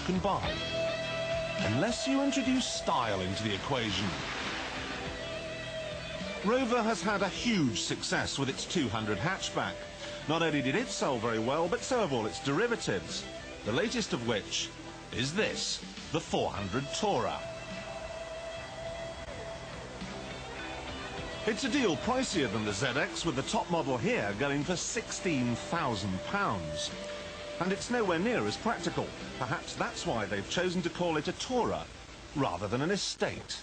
can buy. Unless you introduce style into the equation. Rover has had a huge success with its 200 hatchback. Not only did it sell very well, but so have all its derivatives. The latest of which is this, the 400 Tourer. It's a deal pricier than the ZX, with the top model here going for £16,000. And it's nowhere near as practical. Perhaps that's why they've chosen to call it a Tourer rather than an estate.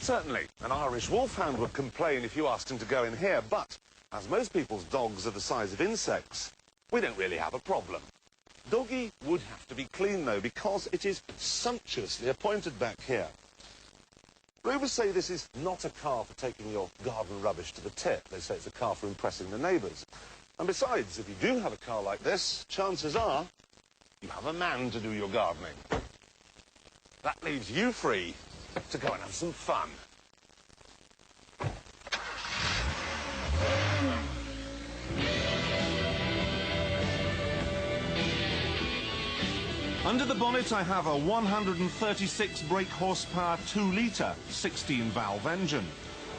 Certainly, an Irish wolfhound would complain if you asked him to go in here, but as most people's dogs are the size of insects, we don't really have a problem. Doggy would have to be clean, though, because it is sumptuously appointed back here. Rovers say this is not a car for taking your garden rubbish to the tip. They say it's a car for impressing the neighbours. And besides, if you do have a car like this, chances are you have a man to do your gardening. That leaves you free to go and have some fun. Under the bonnet I have a 136 brake horsepower 2-litre 16-valve engine,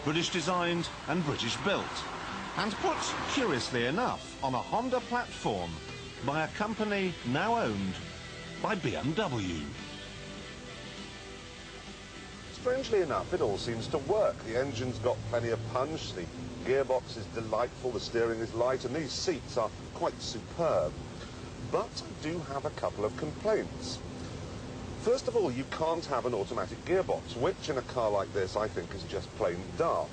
British designed and British built, and put, curiously enough, on a Honda platform by a company now owned by BMW. Strangely enough, it all seems to work. The engine's got plenty of punch, the gearbox is delightful, the steering is light, and these seats are quite superb. But I do have a couple of complaints. First of all, you can't have an automatic gearbox, which in a car like this I think is just plain daft.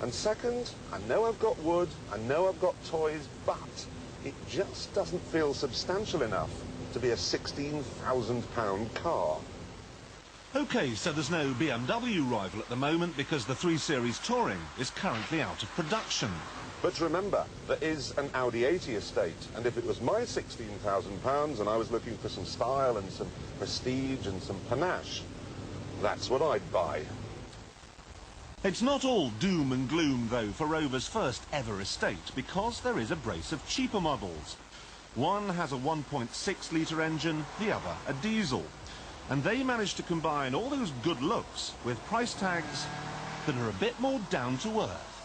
And second, I know I've got wood, I know I've got toys, but it just doesn't feel substantial enough to be a £16,000 car. OK, so there's no BMW rival at the moment because the 3 Series Touring is currently out of production. But remember, there is an Audi 80 estate, and if it was my £16,000 and I was looking for some style and some prestige and some panache, that's what I'd buy. It's not all doom and gloom, though, for Rover's first ever estate, because there is a brace of cheaper models. One has a 1.6-litre engine, the other a diesel. And they managed to combine all those good looks with price tags that are a bit more down to earth.